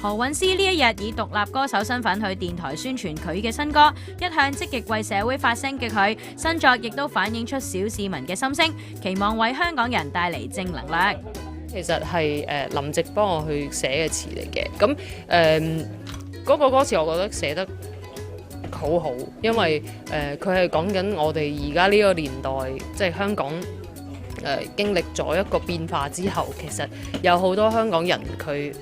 何韻詩呢一日以獨立歌手身份去電台宣傳佢嘅新歌，一向積極為社會發聲嘅佢，新作亦都反映出小市民嘅心聲，期望為香港人帶嚟正能量。其實係林夕幫我去寫嘅詞嚟嘅，咁嗰個歌詞我覺得寫得好好，因為佢係講緊我哋而家呢個年代，即係香港經歷咗一個變化之後，其實有好多香港人佢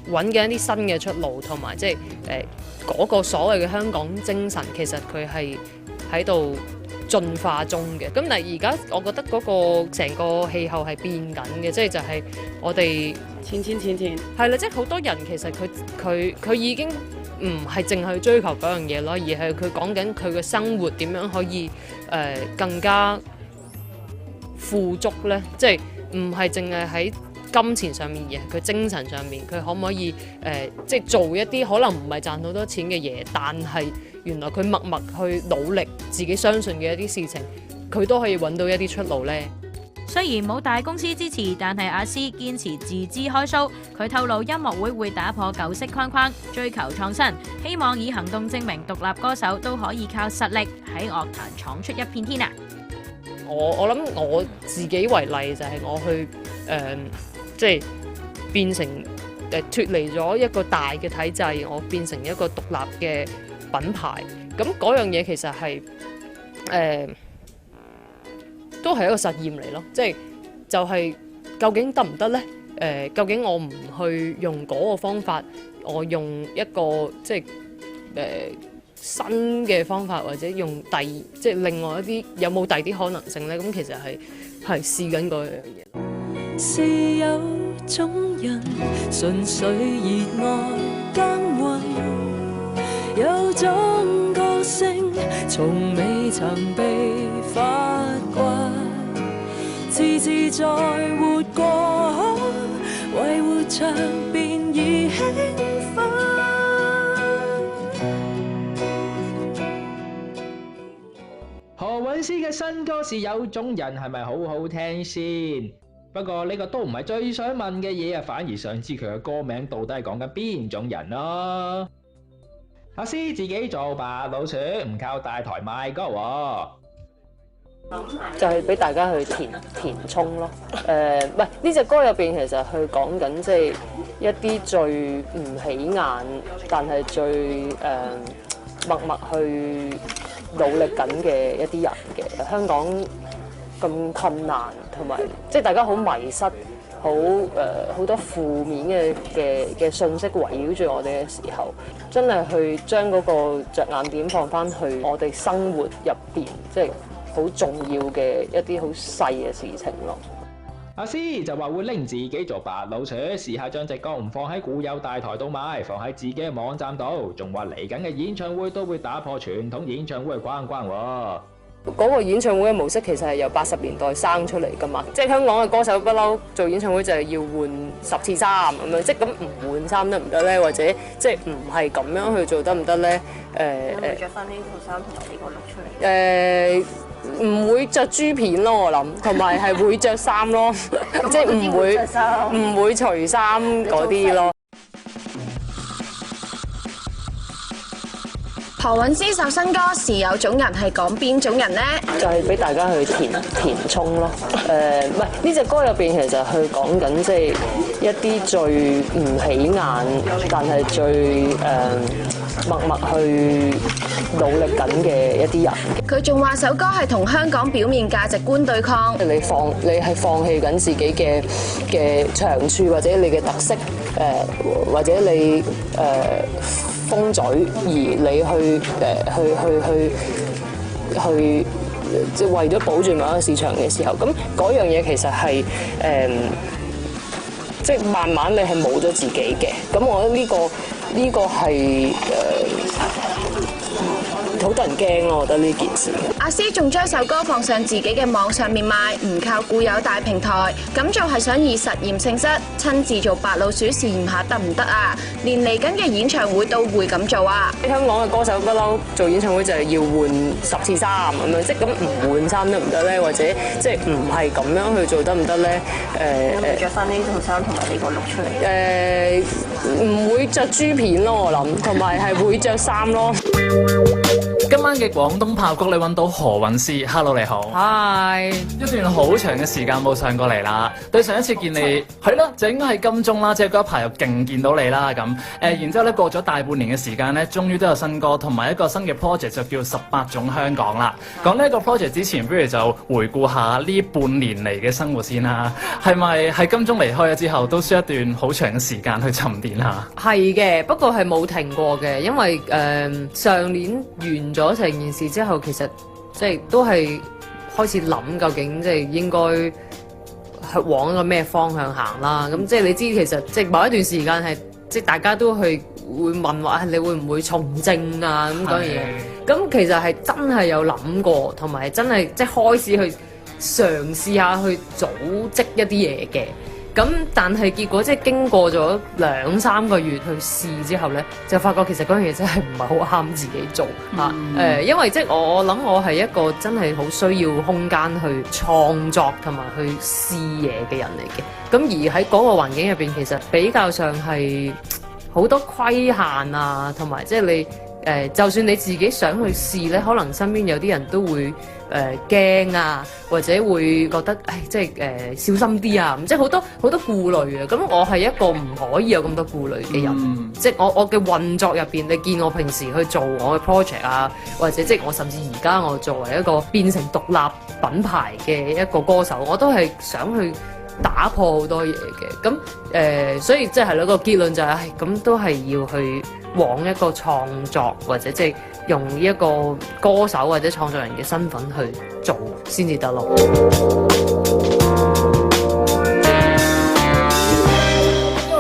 揾緊一啲新嘅出路，同埋即係嗰個所謂嘅香港精神，其實佢係喺度進化中嘅。咁但係而家我覺得嗰個成個氣候係變緊嘅，即係就係我哋錢係啦，即係好多人其實佢已經唔係淨係追求嗰樣嘢咯，而係佢講緊佢嘅生活點樣可以更加富足咧，即係唔係淨係喺金錢上面，而係佢精神上面，佢可唔可以即係做一啲可能唔係賺好多錢嘅嘢，但係原來佢默默去努力自己相信嘅一啲事情，佢都可以揾到一啲出路呢。雖然冇大公司支持，但係阿詩堅持自資開 show。佢透露音樂會打破舊式框框，追求創新，希望以行動證明獨立歌手都可以靠實力喺樂壇闖出一片天啊！我諗我自己為例就係我去即係變成脫離咗一個大嘅體制，我變成一個獨立嘅品牌。咁嗰樣嘢其實係都係一個實驗嚟咯，即係就係究竟得唔得呢？究竟我唔去用嗰個方法，我用一個即係新嘅方法，或者用即係另外一啲有冇第二啲可能性呢？咁其實係試緊嗰樣嘢。是有種人純粹熱愛耕耘，有種歌聲從未曾被發掘，自自在活過，為活着便已興奮。何韻詩嘅新歌是有種人係咪好好聽先？不過呢個都唔係最想問嘅嘢啊，反而想知佢嘅歌名到底係講緊邊種人咯。阿詩自己做白老鼠，唔靠大台賣歌喎。就係俾大家去填充咯。唔係呢隻歌入邊，其實佢講緊即係一啲最唔起眼，但係最默默去努力緊嘅一啲人嘅。香港咁困難，同埋即係大家好迷失，好多負面嘅信息圍繞住我哋嘅時候，真係去將嗰個着眼點放翻去我哋生活入邊，即係好重要嘅一啲好細嘅事情咯。阿詩就話會拎自己做白老鼠，試下將隻歌唔放喺固有大台度賣，放喺自己嘅網站度，仲話嚟緊嘅演唱會都會打破傳統演唱會嘅框框喎。嗰個演唱會嘅模式其實係由80年代生出嚟㗎嘛，即係香港嘅歌手不嬲做演唱會就係要換10次衫咁樣，即係咁唔換衫得唔得咧？或者即係唔係咁樣去做得唔得咧？會着翻呢套衫同埋呢個 look 出嚟？唔會着豬片咯，我諗，同埋係會着衫咯，即係唔會除衫嗰啲咯。何韻詩首新歌是有種人係講邊種人呢？就係俾大家去填充咯。唔係呢隻歌入邊，其實佢講緊即係一啲最唔起眼，但係最默默去努力緊嘅一啲人。佢仲話首歌係同香港表面價值觀對抗。你係放棄緊自己嘅長處，或者你嘅特色，或者你風嘴，而你去即係為咗保住某一個市場嘅時候，咁嗰樣嘢其實係即係慢慢你係冇咗自己嘅。咁我覺得呢個係好多人驚咯，我覺得呢件事。阿詩仲將首歌放上自己嘅網上面賣，唔靠固有大平台，咁做係想以實驗性質親自做白老鼠試驗下得唔得啊？連嚟緊嘅演唱會都會咁做啊！香港嘅歌手不嬲做演唱會就係要換10次衫咁樣，即係咁唔換衫得唔得咧？或者即係唔係咁樣去做得唔得咧？有冇着翻呢套衫同埋呢個 look 出嚟？唔會着豬片咯，我諗，同埋係會着衫咯。今晚嘅廣東炮谷，你揾到何韻詩 ，Hello 你好 ，Hi，一段好長嘅時間冇上過嚟啦。對上一次見你係咯，就應該係金鐘啦，即係嗰一排又勁見到你啦咁。然之後咧過咗大半年嘅時間咧，終於都有新歌同埋一個新嘅 project 就叫18種香港啦。講呢一個 project 之前，不如就回顧下呢半年嚟嘅生活先啦。係咪喺金鐘離開咗之後，都需要一段好長嘅時間去沉澱下？係嘅，不過係冇停過嘅，因為上年完咗成件事之後，其實即係都係開始諗究竟即係應該係往一個咩方向行啦。咁即係你知其實即係某一段時間係即係大家都去會問話，你會唔會從政啊咁嗰樣嘢？咁其實係真係有諗過，同埋真係即係開始去嘗試下去組織一啲嘢嘅。咁但係結果即係經過咗2-3個月去試之後呢，就發覺其實嗰樣嘢真係唔係好啱自己做嚇。因為即係我諗我係一個真係好需要空間去創作同埋去試嘢嘅人嚟嘅。咁而喺嗰個環境入邊，其實比較上係好多規限啊，同埋即係你就算你自己想去試呢，可能身邊有啲人都會驚啊，或者會覺得即係小心啲啊，即係好多顧慮啊。咁我係一個唔可以有咁多顧慮嘅人，即係我嘅運作入邊，你見我平時去做我嘅 project 啊，或者即係我甚至而家我作為一個變成獨立品牌嘅一個歌手，我都係想去打破好多嘢嘅。咁所以即係個結論就係咁都係要去往一個創作，或者即係用一個歌手或者創作人嘅身份去做先至得咯。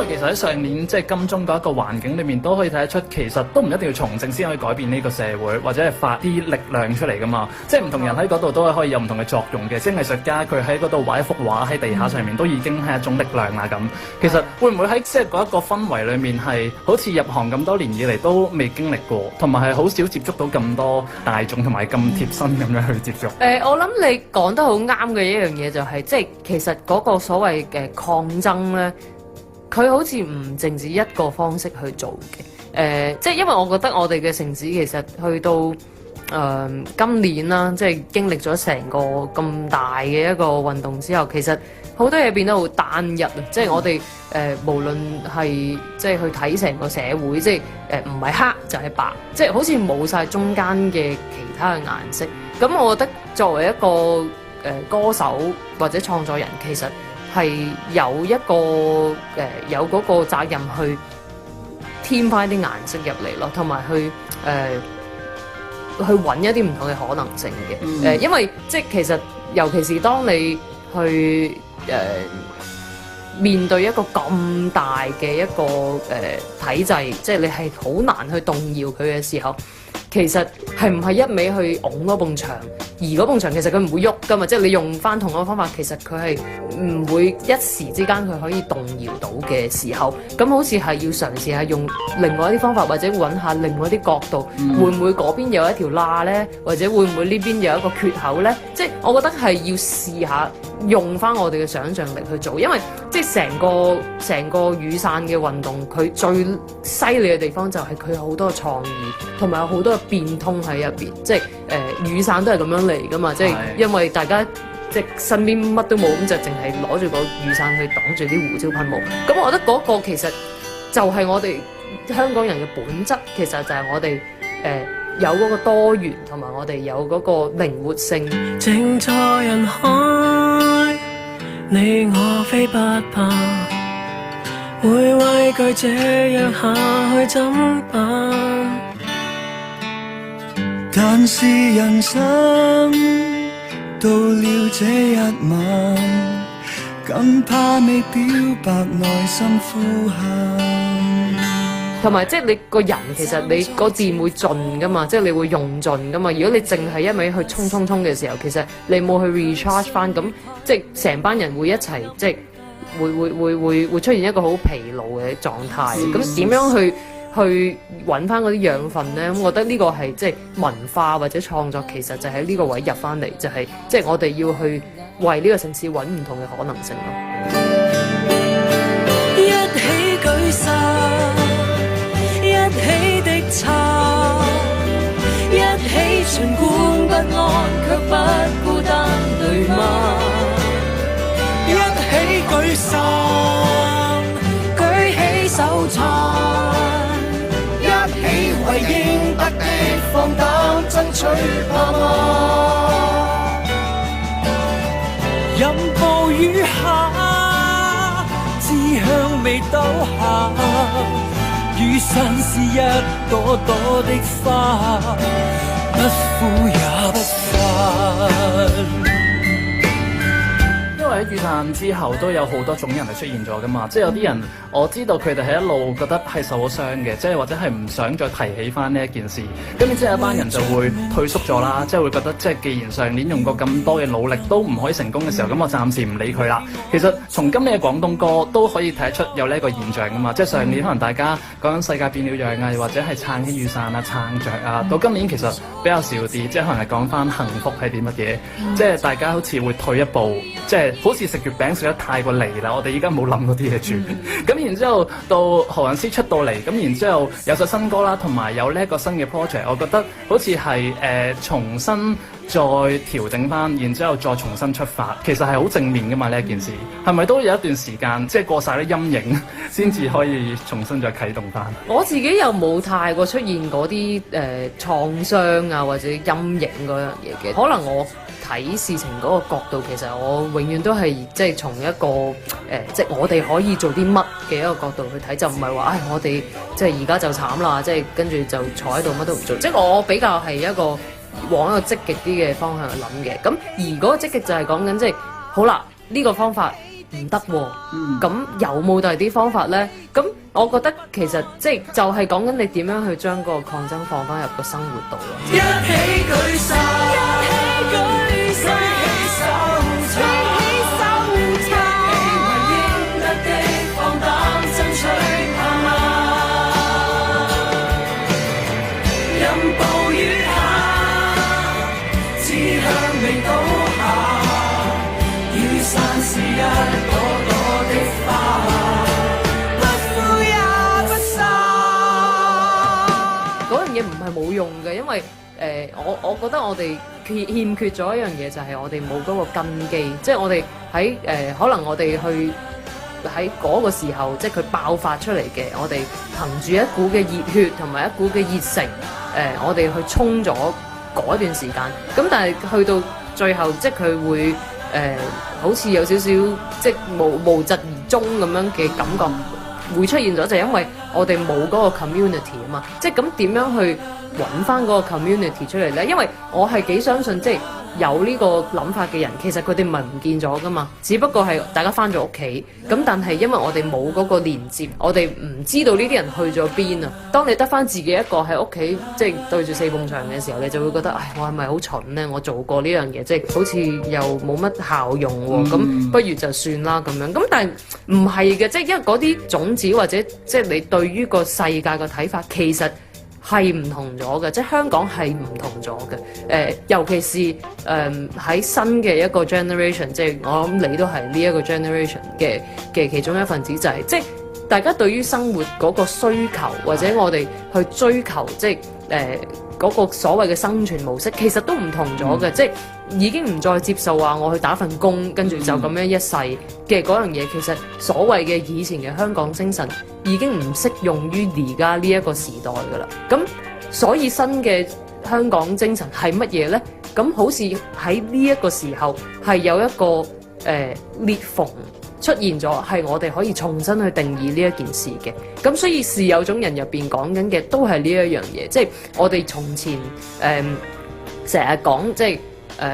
其實喺上年即係金鐘嗰一個環境裏面，都可以睇得出，其實都唔一定要從政先可以改變呢個社會，或者係發啲力量出嚟噶嘛。即係唔同人喺嗰度都係可以有唔同嘅作用嘅。即係藝術家佢喺嗰度畫一幅畫喺地下上面，都已經係一種力量啦咁。其實會唔會喺即係嗰一個氛圍裏面係好似入行咁多年以嚟都未經歷過，同埋係好少接觸到咁多大眾同埋咁貼身咁樣去接觸？我諗你講得好啱嘅一樣嘢就係，即係其實嗰個所謂嘅抗爭呢，佢好似唔淨止一個方式去做嘅，即係因為我覺得我哋嘅城市其實去到今年啦，即係經歷咗成個咁大嘅一個運動之後，其實好多嘢變得好單一啊！即係我哋無論係即係去睇成個社會，即係唔係黑就係白，即係好似冇晒中間嘅其他嘅顏色。咁我覺得作為一個歌手或者創作人，其實係有一個有嗰個責任去添翻啲顏色入嚟咯，同埋去揾一啲唔同嘅可能性嘅。因為即係其實尤其是當你去面對一個咁大嘅一個體制，即係你係好難去動搖佢嘅時候，其實係唔係一味去拱嗰埲牆，而嗰埲牆其實佢唔會喐噶嘛，即係你用翻同一個方法，其實佢係唔會一時之間佢可以動搖到嘅時候，咁好似係要嘗試下用另外一啲方法，或者揾下另外一啲角度，會唔會嗰邊有一條罅呢？或者會唔會呢邊有一個缺口呢？即係我覺得係要試下用翻我哋嘅想像力去做，因為即係成個雨傘嘅運動，佢最犀利嘅地方就係佢有好多嘅創意，同埋有好多嘅變通喺入邊。即係雨傘都係咁樣嚟噶嘛，即係因為大家即係身邊乜都冇，咁就淨係攞住個雨傘去擋住啲胡椒噴霧。咁我覺得嗰個其實就係我哋香港人嘅本質，其實就係我哋有嗰個多元，同埋我哋有嗰個靈活性。靜在人海，你我非不怕，會畏懼這樣下去怎辦？但是人生到了這一晚，更怕未表白內心呼喊。同埋即係你個人其實你個電會盡噶嘛，即係你會用盡噶嘛。如果你淨係一味去衝嘅時候，其實你冇去 recharge 翻，咁即係成班人會一齊即係會出現一個好疲勞嘅狀態。咁點樣去揾翻嗰啲養分呢？咁我覺得呢個係即係文化或者創作，其實就喺呢個位入翻嚟，就係即係我哋要去為呢個城市揾唔同嘅可能性咯。一起舉手，一起的擦，一起儘管不安，卻不孤單，對嗎？一起舉手，舉起手撐。為應得的放膽爭取，怕嗎？任暴雨下，志向未倒下，雨傘是一朵朵的花，不枯也不散。因為喺雨傘之後都有好多種人係出現咗噶嘛，即係有啲人我知道佢哋係一路覺得係受咗傷嘅，即係或者係唔想再提起翻呢一件事，咁然之後有一班人就會退縮咗啦，即係會覺得即係既然上年用過咁多嘅努力都唔可以成功嘅時候，咁我暫時唔理佢啦。其實從今年嘅廣東歌都可以睇得出有呢一個現象噶嘛，即係上年可能大家講緊世界變了樣啊，或者係撐起雨傘啊、撐着啊，到今年其實比較少啲，即係可能係講翻幸福係啲乜嘢，即係大家好似會退一步，即係好似食月餅食得太過離啦，我哋依家冇諗嗰啲嘢住。咁然之後到何韻詩出到嚟，咁然之後有首新歌啦，同埋有呢一個新嘅 project， 我覺得好似係重新再調整翻，然之後再重新出發，其實係好正面噶嘛呢一件事。係咪都有一段時間即係過晒啲陰影，先至可以重新再啟動翻？我自己又冇太過出現嗰啲創傷啊或者陰影嗰樣嘢嘅，可能我睇事情嗰個角度，其實我永遠都係即係從一個即係我哋可以做啲乜嘅一個角度去睇，就唔係話我哋即係而家就慘啦，即係跟住就坐喺度乜都唔做。即係我比較係一個往一個積極啲嘅方向去諗嘅。咁而嗰個積極就係講緊即係好啦，呢個方法唔得喎，咁有冇第二啲方法呢？咁我覺得其實即係就係講緊你點樣去將個抗爭放翻入個生活度咯。一起舉手，一起舉手，舉起手撐，舉起手撐，為應得的放膽爭取，怕嗎？任暴雨下，志向未倒下，雨傘是一朵朵的花，不枯也不散。嗰樣嘢唔係冇用嘅，因為我覺得我哋欠缺咗一樣嘢，就係我哋冇嗰個根基，即係我哋喺可能我哋去喺嗰個時候，即係佢爆發出嚟嘅，我哋憑住一股嘅熱血同埋一股嘅熱誠，我哋去衝咗嗰段時間。咁但係去到最後，即係佢會好似有少少即係無疾而終咁樣嘅感覺會出現咗，就係因為我哋冇嗰個 community 啊嘛。即係咁點樣去揾翻嗰個 community 出嚟呢？因為我係幾相信，即係有呢個諗法嘅人，其實佢哋唔係唔見咗噶嘛，只不過係大家翻咗屋企。咁但係因為我哋冇嗰個連接，我哋唔知道呢啲人去咗邊啊。當你得翻自己一個喺屋企，即係對住四埲牆嘅時候，你就會覺得，唉，我係咪好蠢呢？我做過呢樣嘢，即係好似又冇乜效用喎。咁不如就算啦咁樣。咁但係唔係嘅，即係因為嗰啲種子或者即係你對於個世界嘅睇法，其實係唔同咗嘅，即係香港係唔同咗嘅。尤其是喺新嘅一個 generation， 即係我諗你都係呢一個 generation 嘅其中一份子，就係即係大家對於生活嗰個需求，或者我哋去追求即係嗰個所謂嘅生存模式，其實都唔同咗嘅。即係已經唔再接受話我去打份工，跟住就咁樣一世嘅嗰樣嘢。其實所謂嘅以前嘅香港精神已經唔適用於而家呢一個時代㗎啦。咁所以新嘅香港精神係乜嘢呢？咁好似喺呢一個時候係有一個裂縫出現咗，係我哋可以重新去定義呢一件事嘅。咁所以是有種人入邊講緊嘅都係呢一樣嘢，即係我哋從前成日講即係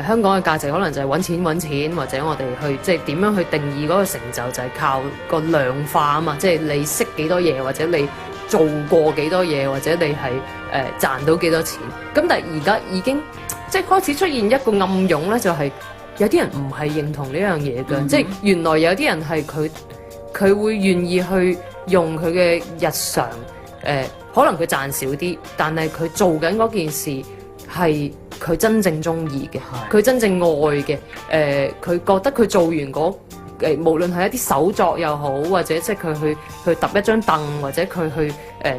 香港嘅價值可能就係揾錢，或者我哋去即係點樣去定義嗰個成就，就係靠個量化啊嘛，即係你識幾多嘢，或者你做過幾多嘢，或者你係賺到幾多錢。咁但係而家已經即係開始出現一個暗湧咧，就係有啲人唔係認同呢樣嘢嘅，即係原來有啲人係佢會願意去用佢嘅日常可能佢賺少啲，但係佢做緊嗰件事係佢真正中意嘅，佢真正愛嘅，佢覺得佢做完嗰無論係一啲手作又好，或者即係佢去揼一張凳，或者佢去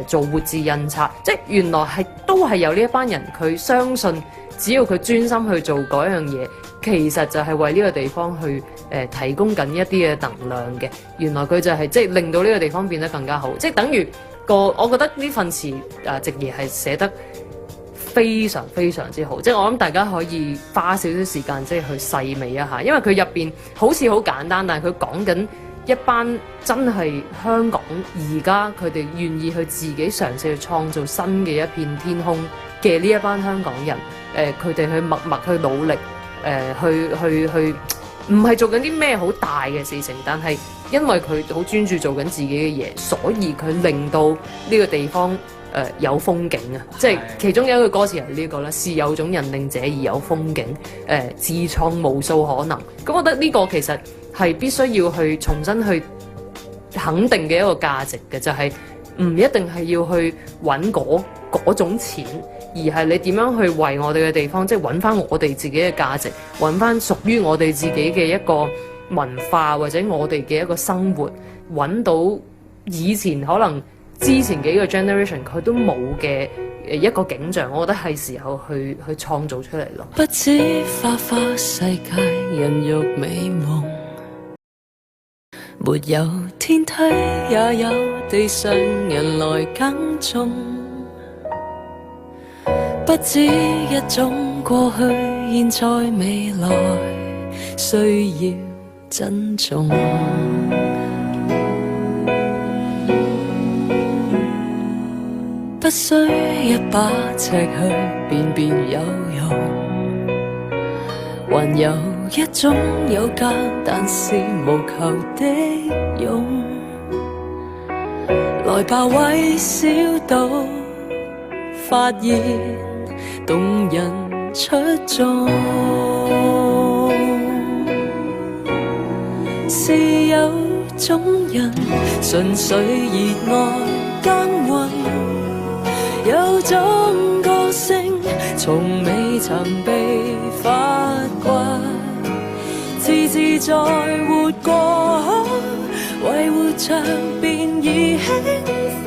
做活字印刷，即係原來係都係有呢一班人，佢相信只要佢專心去做嗰樣嘢，其實就係為呢個地方去提供緊一啲嘅能量嘅。原來佢就係即係令到呢個地方變得更加好，即係等於我覺得呢份詞直兒係寫得非常非常之好，即係我諗大家可以花少少時間即係去細味一下，因為佢入邊好似好簡單，但係佢講緊一班真係香港而家佢哋願意去自己嘗試去創造新嘅一片天空嘅呢一班香港人，佢哋去默默去努力，去唔係做緊啲咩好大嘅事情，但係因為佢好專注做緊自己嘅嘢，所以佢令到呢個地方有風景啊！即係其中有一句歌詞係呢個啦，是有種人令這兒有風景，自創無數可能。咁我覺得呢個其實係必須要去重新去肯定嘅一個價值嘅，就係唔一定係要去揾嗰種錢，而係你點樣去為我哋嘅地方，即係揾翻我哋自己嘅價值，揾翻屬於我哋自己嘅一個文化，或者我哋嘅一個生活，揾到以前可能之前幾個 generation 佢都冇嘅一個景象，我覺得係時候去創造出嚟咯。不止花花世界人肉美夢，沒有天梯也有地上人來耕種，不止一種過去現在未來需要珍重，不需一把尺去辨別有用，還有一種有價但是無求的勇，來吧微笑到發現動人出眾，是有種人純粹熱愛耕耘，有種個性從未曾被發掘，自自在活過，為活着便已興奮，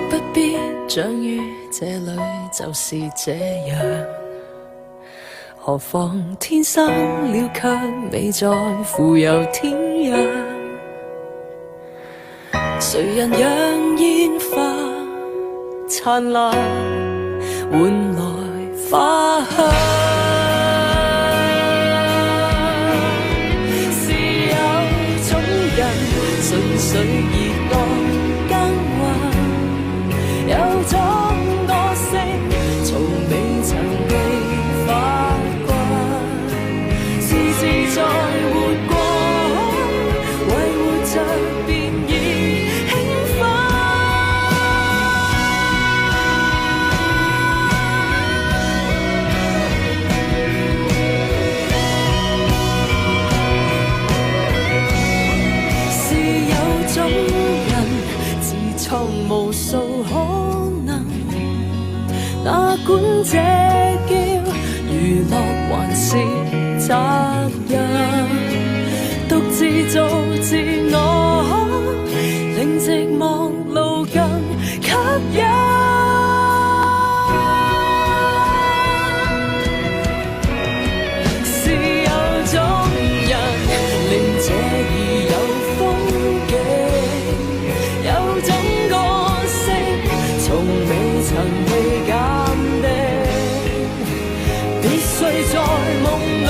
不必長於這裏就是這樣，何況天生了卻未在乎有天壤，誰人讓煙花燦爛換來花香，是有種人純粹熱愛耕耘，有種個性從未曾被發掘，自在活過，為活着便已興奮，是有種人自創無數可能，哪管這叫娛樂還是責任，獨自做自我，令寂寞路更吸引，是有種人令這兒有風景，有種個性從未曾被鑑定，必須在夢裏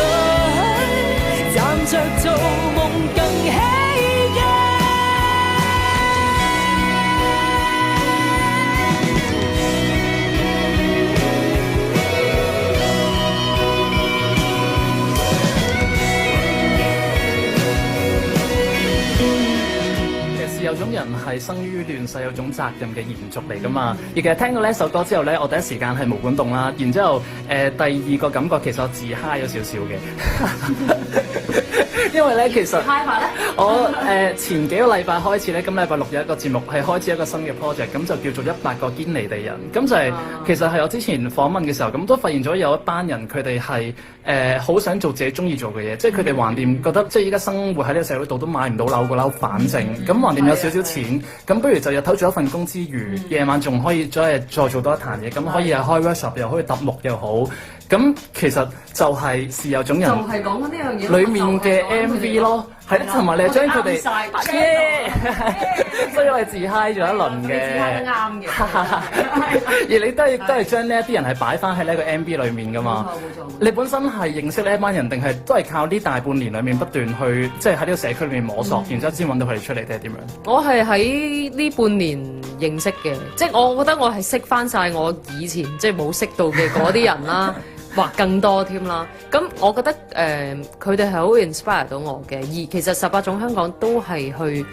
站着做夢更喜劇，種人係生於亂世，有種責任嘅延續嚟噶嘛。而其實聽到呢一首歌之後咧，我第一時間係毛管動啦，然之後第二個感覺其實我自嗨咗少少嘅。因為咧，其實我前幾個禮拜開始咧，今禮拜六有一個節目係開始一個新嘅 project，咁就叫做100個堅尼地人。咁就係、其實係我之前訪問嘅時候，咁都發現咗有一班人佢哋係好想做自己中意做嘅嘢，即係佢哋橫掂覺得即係依家生活喺呢個社會度都買唔到樓個樓，反正咁橫掂有少少錢，咁不如就日頭做一份工之餘，夜晚仲可以再做多一壇嘢，咁可以係開 workshop 又可以揼木又好。咁其實就係是有種人，就係講緊呢樣嘢。裡面嘅 MV 咯，係啦，同埋你係將佢哋，所以我係自嗨咗一輪嘅。你自嗨得啱嘅。而你都係將呢一啲人係擺翻喺呢個 MV 裡面噶嘛？冇錯。你本身係認識呢一班人，定係都係靠呢大半年裡面不斷去，即係喺呢個社區裡面摸索，然之後先揾到佢哋出嚟，定係點樣？我係喺呢半年認識嘅，即係我覺得我係識翻晒我以前即係冇識到嘅嗰啲人啦。或更多添啦，咁我覺得佢哋係好 inspire 到我嘅，而其實18種香港都係去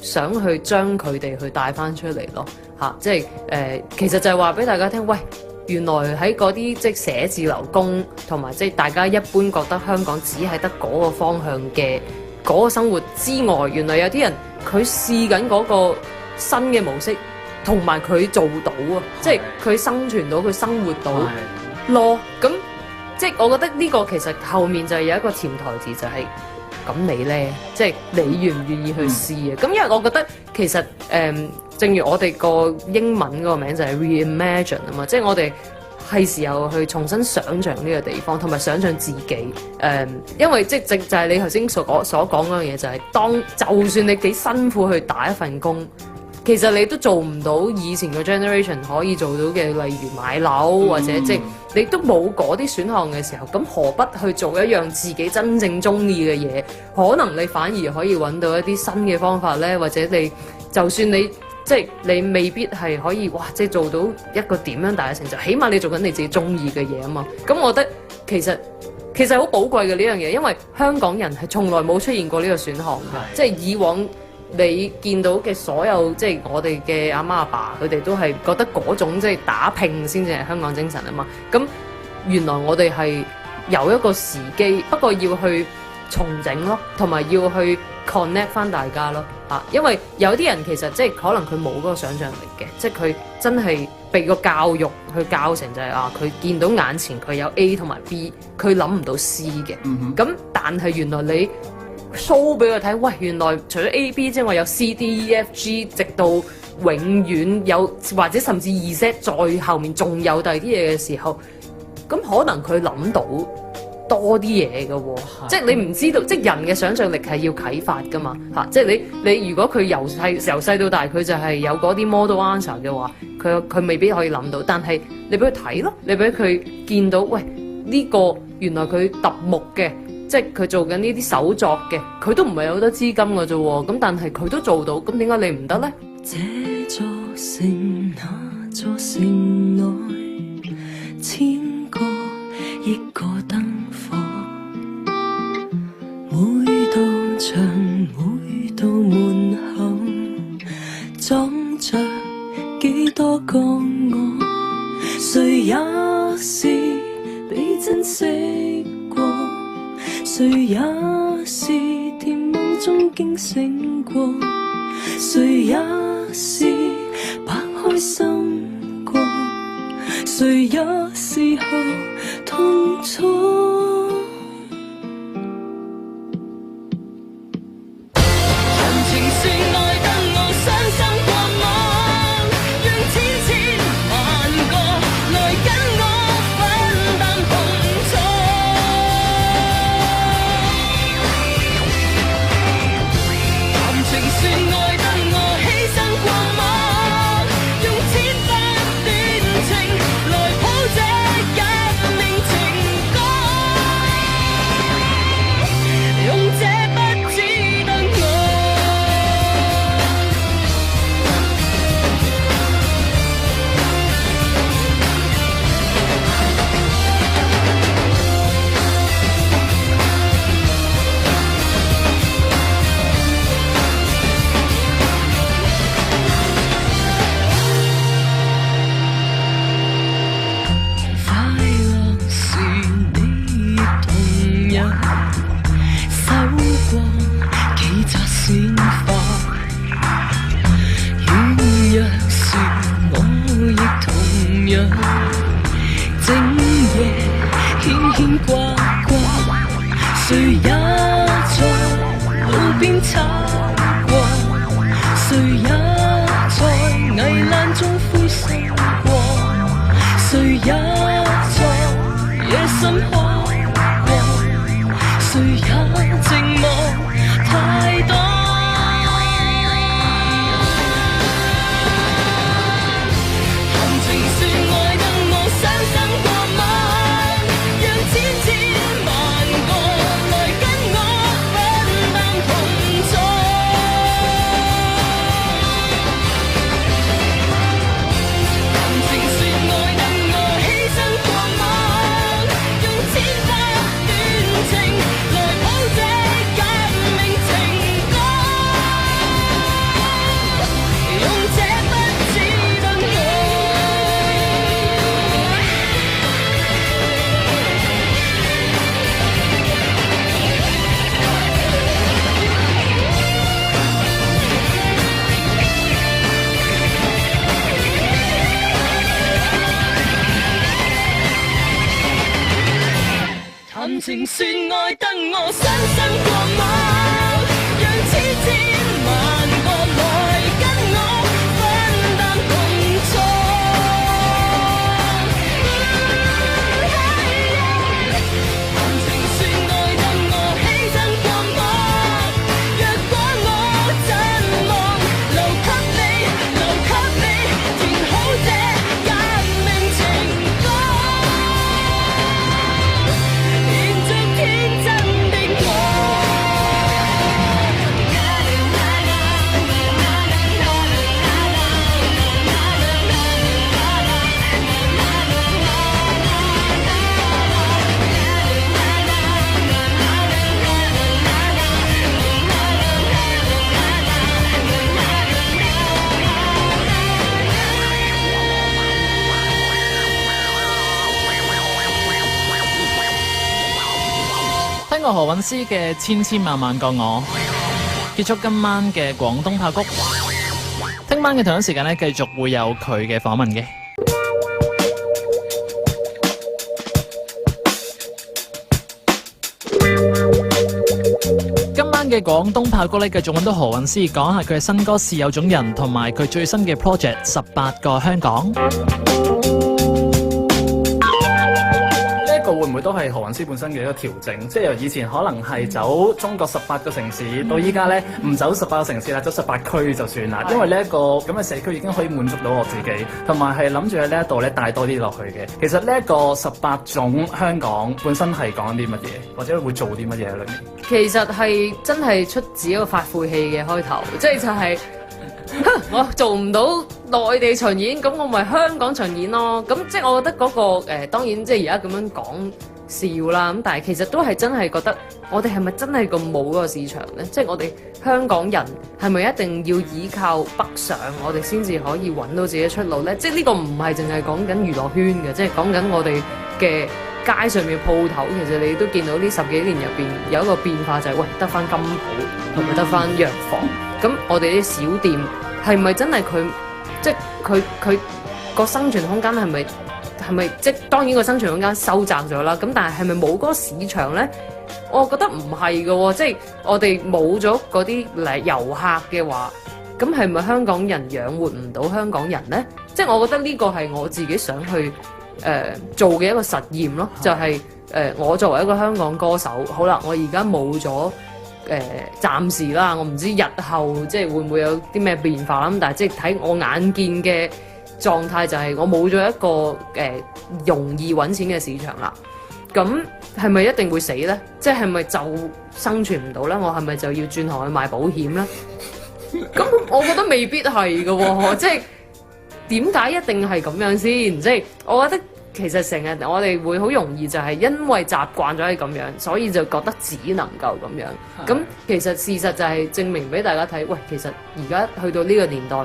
想去將佢哋去帶翻出嚟咯，即係其實就係話俾大家聽，喂，原來喺嗰啲即係寫字樓工同埋即係大家一般覺得香港只係得嗰個方向嘅嗰個生活之外，原來有啲人佢試緊嗰個新嘅模式，同埋佢做到啊，即係佢生存到，佢生活到。咯，咁即係我覺得呢個其實後面就係有一個潛台詞，就係咁你呢，即係你願唔願意去試啊？咁因為我覺得其實正如我哋個英文個名就係 reimagine 啊嘛，即係我哋係時候去重新想像呢個地方，同埋想像自己。因為即係就係你頭先所講嗰樣嘢，就係就算你幾辛苦去打一份工。其實你都做唔到以前個 generation 可以做到嘅，例如買樓或者即係你都冇嗰啲選項嘅時候，咁何不去做一樣自己真正中意嘅嘢？可能你反而可以揾到一啲新嘅方法呢，或者你就算你即係你未必係可以哇，即係做到一個點樣大嘅成就，起碼你做緊你自己中意嘅嘢啊嘛。咁我覺得其實好寶貴嘅呢樣嘢，因為香港人係從來冇出現過呢個選項嘅，即係以往。你見到嘅所有即係我哋嘅阿媽阿爸，佢哋都係覺得嗰種即係打拼先至係香港精神啊嘛。咁原來我哋係有一個時機，不過要去重整咯，同埋要去 connect 翻大家咯嚇。因為有啲人其實即係可能佢冇嗰個想像力嘅，即係佢真係被個教育去教成就係佢見到眼前佢有 A 同埋 B， 佢諗唔到 C 嘅。咁但係原來你show 俾佢睇，喂，原來除咗 A、B 之外，有 C、D、E、F、G， 直到永遠有，或者甚至2set再後面仲有第二啲嘢嘅時候，咁可能佢諗到多啲嘢嘅喎，即係你唔知道，即係人嘅想像力係要啟發噶嘛嚇，即係你如果佢由細到大佢就係有嗰啲 model answer 嘅話，佢未必可以諗到，但係你俾佢睇咯，你俾佢見到，喂，呢個原來佢揼木嘅。即係佢做緊呢啲手作嘅，佢都唔係有好多資金嘅啫喎，咁但係佢都做到，咁點解你唔得呢？這座城那座城內，千個億個燈火，每道牆每道門口，裝着幾多個我，誰也是被珍惜過。誰也是甜夢中驚醒過，誰也是白開心過，誰也是後痛楚。談情說愛得我傷心過我，讓千萬個來跟我分擔痛楚。說愛得我犧牲過我，用千百段情來譜這革命情歌。談情說愛得我雙生過網，讓千千萬個來跟我分擔共錯。談情說愛得我犧牲過網，若果我真望留給你，留給你填好這革命情歌。聽過何韻詩嘅千千萬萬個我，結束今晚嘅廣東炮谷。聽晚嘅同樣時間咧，繼續會有佢嘅訪問嘅。今晚嘅廣東炮谷咧，繼續揾到何韻詩講下佢嘅新歌《是有種人》同埋佢最新嘅 project 18個香港。會唔會都係何韻詩本身嘅一個調整？即係由以前可能係走中國18個城市，到依家咧唔走18個城市啦，走18區就算啦。因為呢一個咁嘅社區已經可以滿足到我自己，同埋係諗住喺呢一度咧帶多啲落去嘅。其實呢一個18種香港本身係講啲乜嘢，或者會做啲乜嘢喺裏面？其實係真係出自一個發晦氣嘅開頭，即係就係、我做唔到內地巡演，咁我咪香港巡演咯。咁即係我覺得嗰、個當然即係而家咁樣講笑啦。咁但係其實都係真係覺得我哋係咪真係咁冇嗰個市場呢？即係我哋香港人係咪一定要依靠北上，我哋先至可以揾到自己出路呢？即係呢個唔係淨係講緊娛樂圈嘅，即係講緊我哋嘅街上面鋪頭。其實你都見到呢10幾年入邊有一個變化，就係、喂得翻金鋪同埋得翻藥房。咁我哋啲小店係咪真係佢即係佢個生存空間係咪即係當然個生存空間收窄咗啦？咁但係咪冇嗰個市場呢？我覺得唔係嘅喎，即係我哋冇咗嗰啲遊客嘅話，咁係咪香港人養活唔到香港人呢？即係我覺得呢個係我自己想去做嘅一個實驗咯，就係我作為一個香港歌手，好啦，我而家冇咗。暫時啦，我唔知日後即係會唔會有啲咩變化啦。咁但係即係睇我眼見嘅狀態就係我冇咗一個容易揾錢嘅市場啦。咁係咪一定會死呢？即係咪就生存唔到呢？我係咪就要轉行去賣保險呢？咁我覺得未必係㗎喎，即係點解一定係咁樣先？即係我覺得。其實成日我哋會好容易就係因為習慣咗係咁樣，所以就覺得只能夠咁樣。咁其實事實就係證明俾大家睇，喂，其實而家去到呢個年代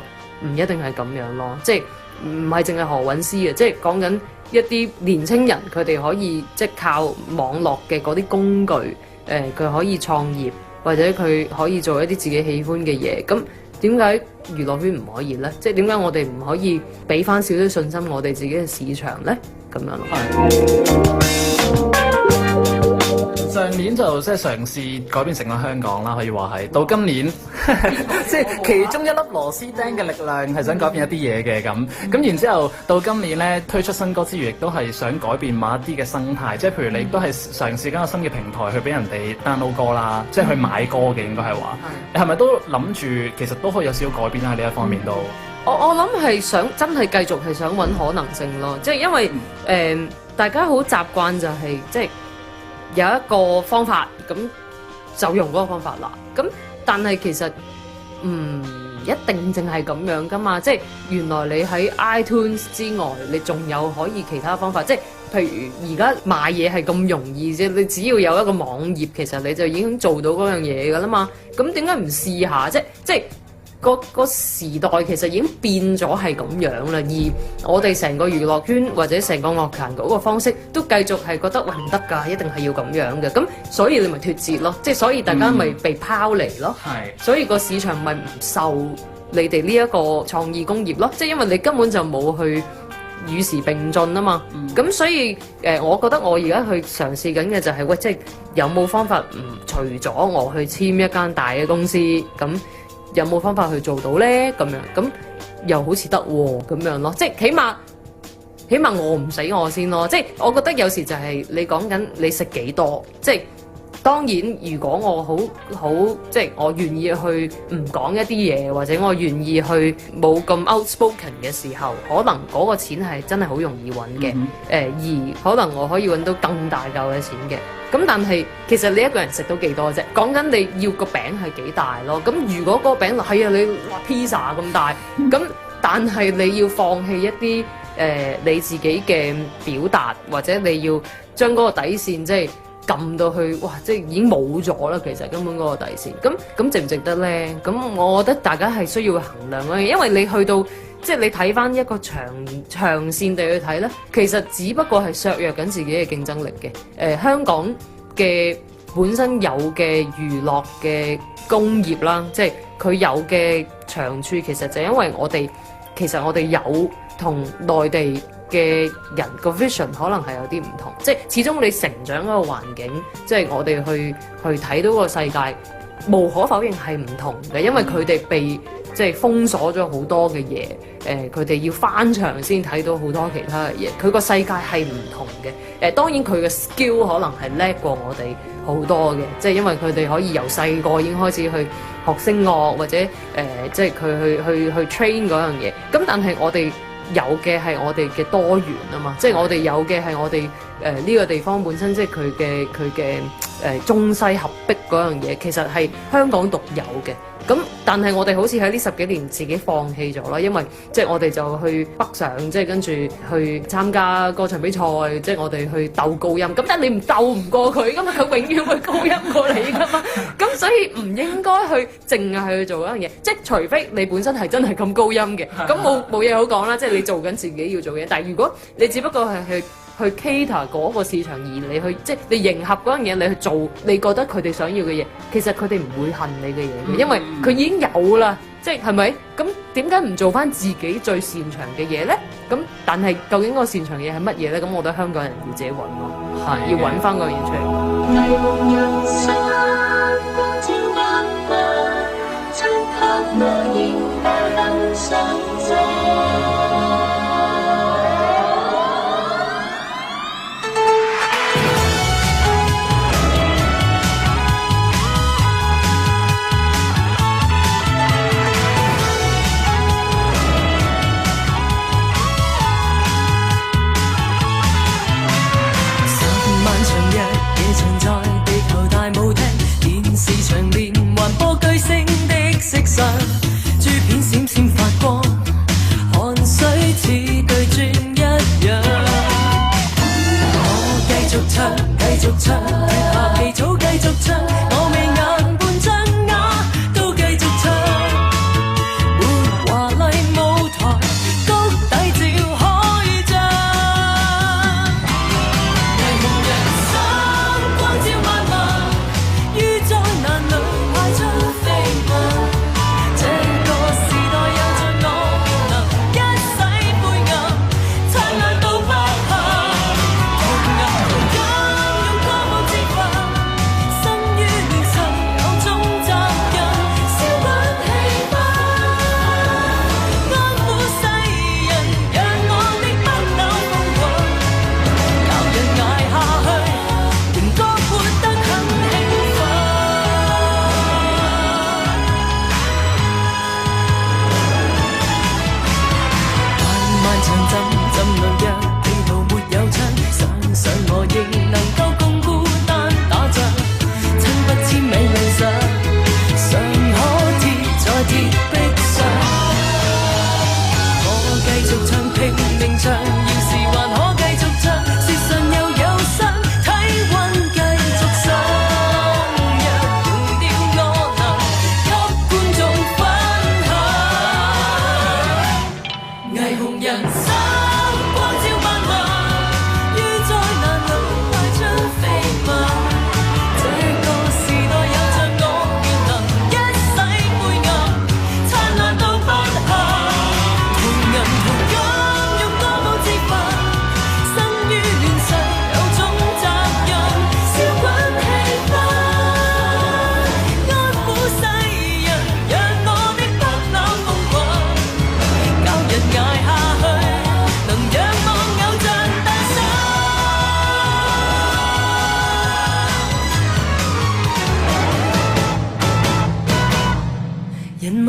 唔一定係咁樣咯，即係唔係淨係何韻詩嘅，即係講緊一啲年青人佢哋可以即係靠網絡嘅嗰啲工具，佢可以創業或者佢可以做一啲自己喜歡嘅嘢。咁點解娛樂圈唔可以呢？即係點解我哋唔可以俾翻少少信心我哋自己嘅市場呢？咁樣咯。上年就即係嘗試改變成個香港啦，可以話係。到今年即係其中一粒螺絲釘嘅力量係想改變一啲嘢嘅咁。咁然之後到今年咧推出新歌之餘，亦都係想改變某一啲嘅生態。即係譬如你都係嘗試緊個新嘅平台去俾人哋 download 歌啦，即係去買歌嘅應該係話。你係咪都諗住其實都可以有少少改變喺呢一方面都？我諗係想真係繼續係想揾可能性咯，即係因為大家好習慣就係即係有一個方法咁就用嗰個方法啦。咁但係其實唔一定淨係咁樣噶嘛，即係原來你喺 iTunes 之外，你仲有可以其他方法，即係譬如而家買嘢係咁容易啫，你只要有一個網頁，其實你就已經做到嗰樣嘢噶啦嘛。咁點解唔試下？即係個時代其實已經變咗係咁樣啦，而我哋成個娛樂圈或者成個樂壇嗰個方式都繼續係覺得喂唔得㗎，一定係要咁樣嘅，咁所以你咪脫節咯，即係所以大家咪被拋離咯，所以個市場咪唔受你哋呢一個創意工業咯，即係因為你根本就冇去與時並進啊嘛。咁所以我覺得我而家去嘗試緊嘅就係、喂，即係有冇方法除咗我去簽一間大嘅公司，咁有冇方法去做到呢？咁樣咁又好似得喎，咁樣咯，即係起碼我唔死我先咯。即係我覺得有時就係你講緊你食幾多，即係當然如果我好即係我願意去唔講一啲嘢，或者我願意去冇咁 outspoken 嘅時候，可能嗰個錢係真係好容易揾嘅。而可能我可以揾到更大嚿嘅錢嘅。咁但係其實你一個人食到幾多啫？講緊你要個餅係幾大咯。咁如果嗰個餅係啊，你話 pizza 咁大，咁但係你要放棄一啲你自己嘅表達，或者你要將嗰個底線即係撳到去，哇！即係已經冇咗啦。其實根本嗰個底線，咁值唔值得呢？咁我覺得大家係需要衡量嘅，因為你去到即係你睇翻一個長線地去睇呢，其實只不過係削弱緊自己嘅競爭力嘅。香港嘅本身有嘅娛樂嘅工業啦，即係佢有嘅長處，其實就因為其實我哋有同內地嘅人個 vision 可能係有啲唔同，即係始終你成長嗰個環境，即係我哋去睇到個世界，無可否認係唔同嘅，因為佢哋被即係封鎖咗好多嘅嘢，佢哋要翻牆先睇到好多其他嘅嘢，佢個世界係唔同嘅。當然佢嘅 skill 可能係叻過我哋好多嘅，即係因為佢哋可以由細個已經開始去學聲樂，或者即係佢去 train 嗰樣嘢。咁但係我哋有嘅係我哋嘅多元啊嘛，即係我哋有嘅係我哋呢個地方本身，即係佢嘅中西合璧嗰樣嘢，其實係香港獨有嘅。咁但係我哋好似喺呢10幾年自己放棄咗啦，因為即係我哋就去北上，即係跟住去參加歌唱比賽，即係我哋去鬥高音。咁但係你唔鬥唔過佢噶嘛，佢永遠會高音過你噶嘛。咁所以唔應該去淨係去做嗰樣嘢，即係除非你本身係真係咁高音嘅，咁冇嘢好講啦。即係你做緊自己要做嘅嘢，但係如果你只不過係去 cater 嗰個市場，而你去即係你迎合嗰樣嘢，你去做你覺得佢哋想要嘅嘢，其實佢哋唔會恨你嘅嘢嘅，因為佢已經有啦，即係咪？咁點解唔做翻自己最擅長嘅嘢呢？咁但係究竟個擅長嘅嘢係乜嘢呢？咁我覺得香港人要自己揾咯，係要揾翻嗰樣嘢出嚟。珠片閃閃發光，汗水似對鑽一樣。我繼續唱，繼續唱，月下氣草繼續唱，我未眼半張啞都繼續唱。沒華麗舞台，谷底照開張。霓虹人生光照萬萬，於災難裏派出飛馬。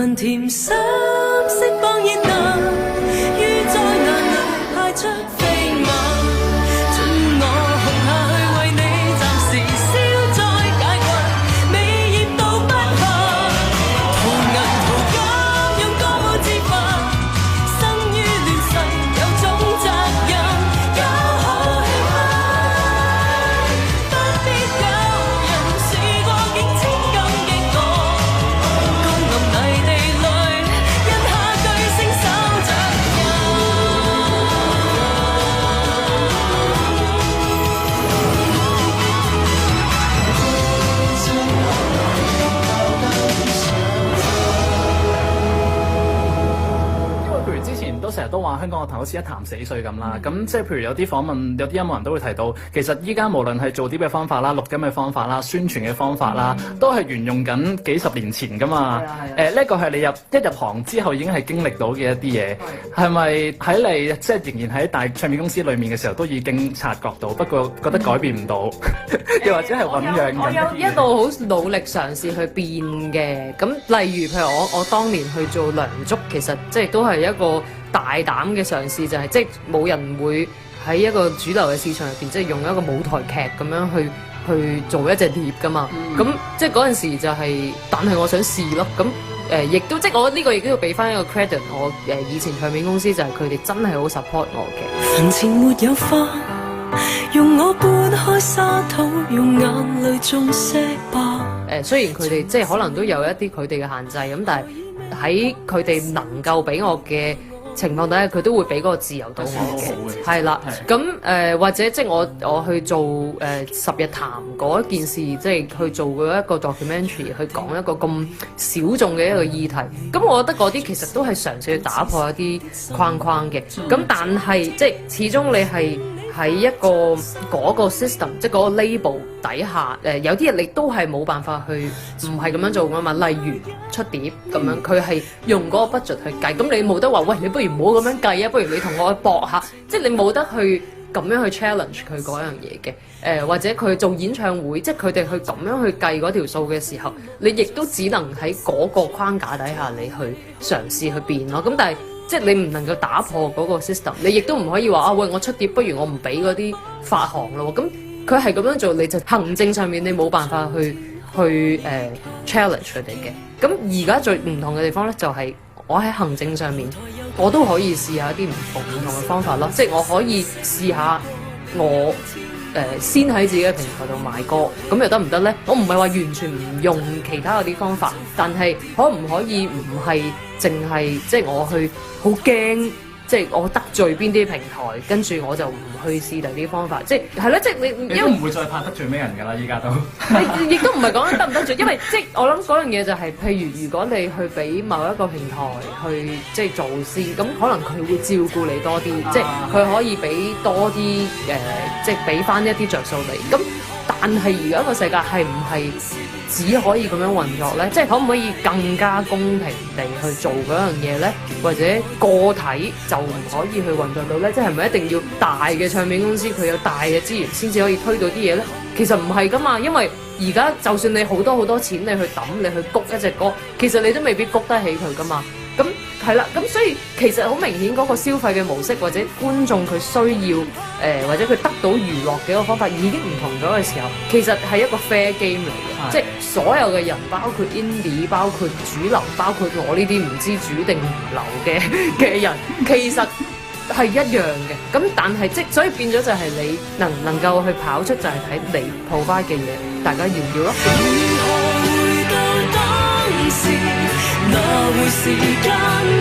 問甜心釋放熱能，於災難裏派出飛馬，准我紅下去為你暫時消災解困，未熱到不下，圖銀圖金用歌舞自焚，生於亂世有種責任，有好氣氛，不必有人試過境遷更激我，降臨泥地裏，印下巨星手掌印。因為譬如之前都成日都話香港樂壇好似一潭死水咁啦，咁即係譬如有啲訪問，有啲音樂人都會提到，其實依家無論係做碟嘅方法啦、錄音嘅方法啦、宣傳嘅方法啦，都係沿用緊幾十年前噶嘛。呢個係你一入行之後已經係經歷到嘅一啲嘢，係咪喺你即係仍然喺大唱片公司裡面嘅時候都已經察覺到，不過覺得改變唔到，又或者係醖釀緊我有一度好努力嘗試去變嘅，咁例如譬如我當年去做梁祝，其實即係都係一個大膽嘅嘗試，就係即係冇人會喺一個主流嘅市場入邊，即係用一個舞台劇咁樣去做一隻碟噶嘛。咁即係嗰陣時就係，但係我想試咯。咁亦都即係我呢個亦都要俾翻一個 credit 我以前唱片公司，就係佢哋真係好 support 我嘅。墳前沒有花，用我撥開沙土，用眼淚種石白。雖然佢哋即係可能都有一啲佢哋嘅限制咁，但係喺佢哋能夠俾我嘅情況底下，佢都會俾嗰個自由度我嘅，係啦。咁或者即係我去做十日談嗰一件事，即係去做嗰一個 documentary，去講一個咁小眾嘅一個議題。咁我覺得嗰啲其實都係嘗試去打破一啲框框嘅。咁但係即係始終你係喺一個嗰個 system， 即係嗰個 label 底下，有啲嘢你都係冇辦法去唔係咁樣做噶嘛。例如出碟咁樣，佢係用嗰個 budget 去計，咁你冇得話，喂，你不如唔好咁樣計啊，不如你同我去搏下，即係你冇得去咁樣去 challenge 佢嗰樣嘢嘅。或者佢做演唱會，即係佢哋去咁樣去計嗰條數嘅時候，你亦都只能喺嗰個框架底下，你去嘗試去變咯。咁但係即係你唔能夠打破嗰個 system， 你亦都唔可以話啊，喂，我出碟不如我唔俾嗰啲發行咯。咁佢係咁樣做，你就行政上面你冇辦法去challenge 佢哋嘅。咁而家最唔同嘅地方咧，就係我喺行政上面，我都可以試下一啲唔同嘅方法咯。即係我可以試下我先喺自己嘅平台度賣歌，咁又得唔得呢？我唔係話完全唔用其他嗰啲方法，但係可唔可以唔係淨係即係我去好驚，即係我得罪邊啲平台，跟住我就唔去試第啲方法，即係啦，即係你都唔會再怕得罪咩人㗎啦，依家都亦都唔係講得唔得罪，因為即係我諗嗰樣嘢就係，譬如果你去俾某一個平台去即係做先，咁可能佢會照顧你多啲，即係佢可以俾多啲即係俾翻一啲着數你。咁但係而家個世界係唔係只可以咁樣運作呢？即係可唔可以更加公平地去做嗰樣嘢呢？或者個體就唔可以去運作到呢？即係咪一定要大嘅唱片公司佢有大嘅資源先至可以推到啲嘢呢？其實唔係噶嘛，因為而家就算你好多錢你去抌，你去谷一隻歌，其實你都未必谷得起佢噶嘛。咁係啦，咁所以其實好明顯嗰個消費嘅模式或者觀眾佢需要或者佢得到娛樂嘅一個方法已經唔同咗嘅時候，其實係一個 fair game 嚟嘅，即係所有嘅人，包括 indie， 包括主流，包括我呢啲唔知主定唔流嘅人，其實係一樣嘅。咁但係即所以變咗就係你能唔能夠去跑出，就係睇你 provide 嘅嘢，大家要唔要咯？那會時間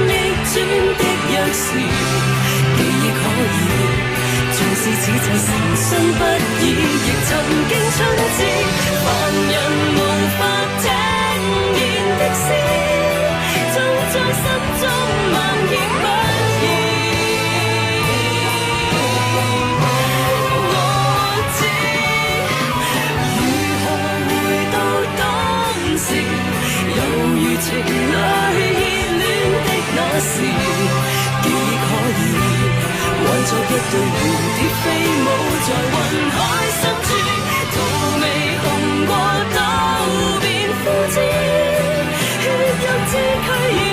逆轉的鑰匙，記憶可以，縱使此際誠信不已，亦曾經春至，凡人無法聽見的詩，終在心中蔓延不已。我知如何回到當時，猶如情侶熱戀的那時，記憶可以挽作一對蝴蝶飛舞在雲海深處，荼蘼紅過都變枯枝，血肉之軀。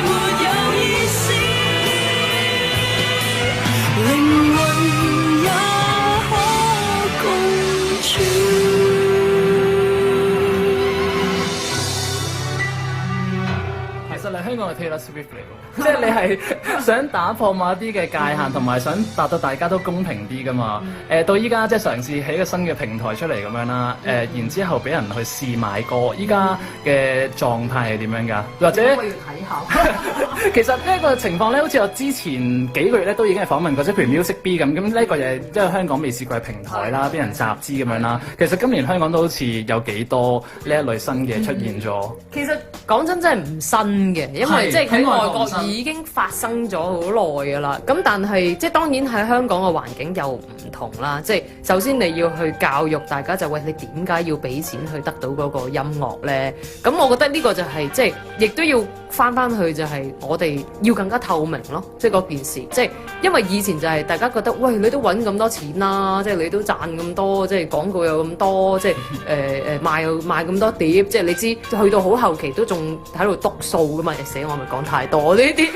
港嘅 Taylor Swift 嚟喎，即係你係想打破某一啲嘅界限，同埋想達到大家都公平啲噶嘛。到依家即係嘗試起一個新嘅平台出嚟咁樣啦。然之後俾人去試買歌，依家嘅狀態係點樣㗎？或者我要睇下。其實呢個情況咧，好似我之前幾個月咧都已經係訪問過，即係譬如 Music B 咁呢個嘢，因為香港未試過係平台啦，俾人集資咁樣啦。其實今年香港都好似有幾多呢一類新嘅出現咗。其實講真係唔新嘅，因為即係喺外國已經發生咗好耐㗎啦。咁但係即係當然喺香港嘅環境又唔同啦。即係首先你要去教育大家就喂，你點解要俾錢去得到嗰個音樂咧？咁我覺得呢個就係即係亦都要翻去就係我哋要更加透明咯。即係嗰件事，即係因為以前就係大家覺得喂，你都揾咁多錢啦，即係你都賺咁多，即係廣告有咁多，即係賣咁多碟，即係你知去到好後期都仲喺度篤數噶嘛。死我咪講太多呢啲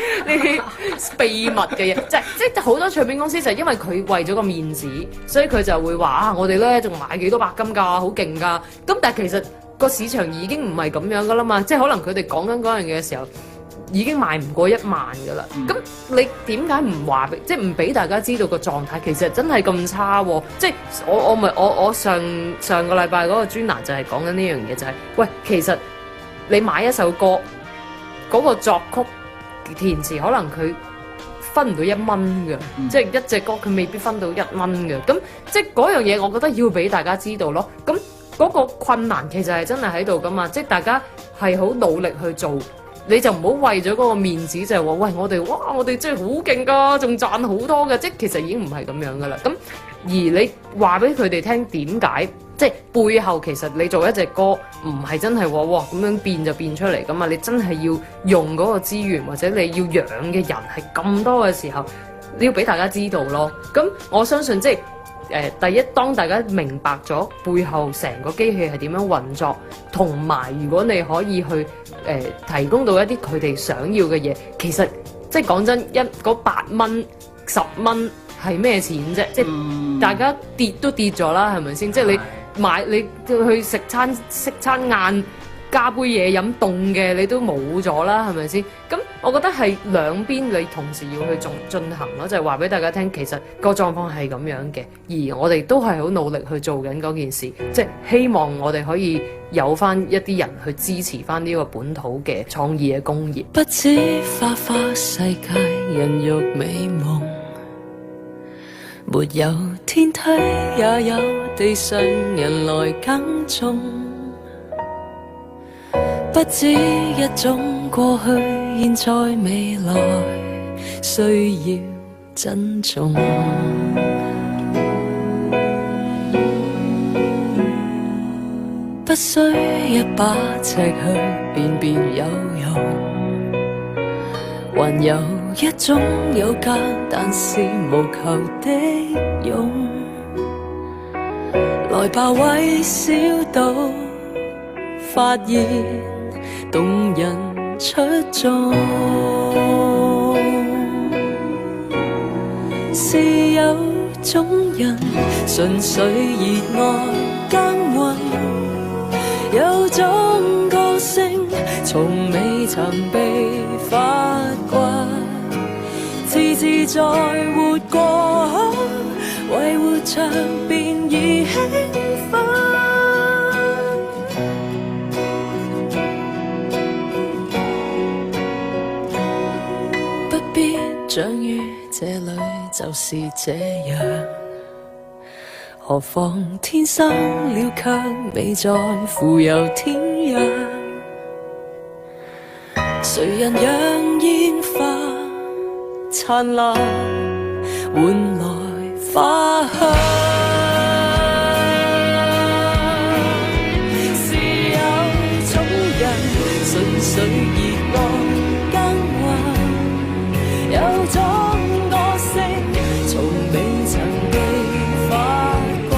秘密嘅嘢，即係好多唱片公司就係因為佢為咗個面子，所以佢就會話啊，我哋咧仲買幾多白金㗎，好勁㗎。咁但係其實個市場已經唔係咁樣㗎啦嘛，即係可能佢哋講緊嗰樣嘢嘅時候，已經賣唔過1萬㗎啦。咁你點解唔話俾，即係唔俾大家知道個狀態其實真係咁差喎？即係我上個禮拜嗰個專欄就係講緊呢樣嘢，就係喂，其實你買一首歌嗰個作曲填詞，可能佢分唔到1蚊嘅，即係一隻歌佢未必分到1蚊嘅。咁即係嗰樣嘢，我覺得要俾大家知道咯。咁嗰個困難其實係真係喺度噶嘛，即係大家係好努力去做，你就唔好為咗嗰個面子就係話喂，我哋真係好勁噶，仲賺好多嘅，即係其實已經唔係咁樣噶啦。咁而你話俾佢哋聽點解，即係背後其實你做一隻歌唔係真係話哇咁樣變就變出嚟噶嘛，你真係要用嗰個資源或者你要養嘅人係咁多嘅時候，你要俾大家知道咯。咁我相信即係第一，當大家明白咗背後成個機器係點樣運作，同埋如果你可以去提供到一啲佢哋想要嘅嘢，其實即係講真，嗰8蚊、10蚊係咩錢啫？即係大家跌都跌咗啦，係咪先？即係你去食餐晏，加杯嘢飲凍嘅，你都冇咗啦，係咪先？咁我覺得係兩邊你同時要去進行咯，就係話俾大家聽，其實個狀況係咁樣嘅，而我哋都係好努力去做緊嗰件事，即係希望我哋可以有翻一啲人去支持翻呢個本土嘅創意嘅工業。不止花花世界人肉美夢，沒有天梯也有地上人來耕種，不止一種過去現在未來需要珍重，不需一把尺去辨別有用，還有一種有價但是無求的勇，來吧微笑到發現動人出眾，是有種人純粹熱愛耕耘，有種歌聲從未曾被發掘，自自在活過，為活着便已興奮。長於這裏就是這樣，何況天生了卻未在乎有天壤，誰人讓煙花燦爛換來花香，是有種人純粹熱愛有種歌聲從未曾被發掘，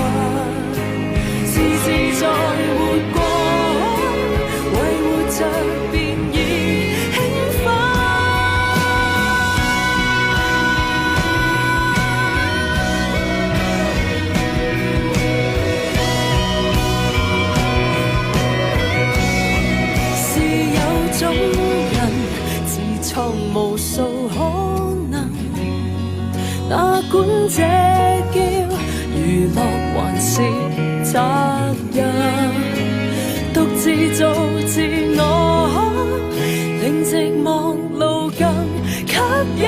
自自在活過，為活着便已興奮。是有種人無數可能，哪管這叫娛樂還是責任，獨自做自我，令寂寞路更吸引。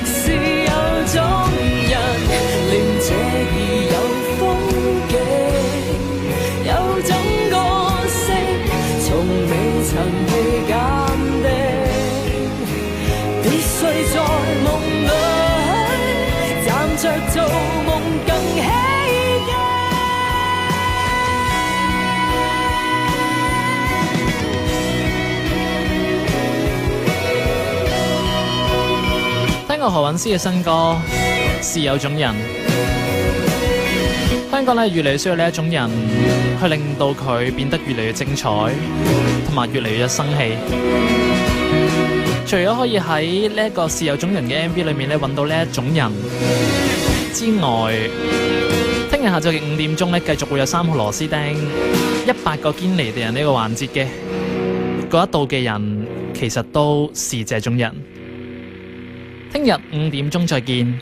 是有種人，令這已有風景，有種個性，從未曾被鑑定，必須在夢裏站着做夢更喜劇。聽過何韻詩嘅新歌《是有種人》，香港咧越嚟越需要呢一種人，去令到佢變得越嚟越精彩，同埋越嚟越有生氣。除咗可以喺呢一個《是有種人》嘅 MV 裏面咧揾到呢一種人之外，聽日下晝嘅5點鐘咧繼續會有3號螺絲釘100個堅尼地人呢個環節嘅，嗰一度嘅人其實都是這種人。聽日5點鐘再見。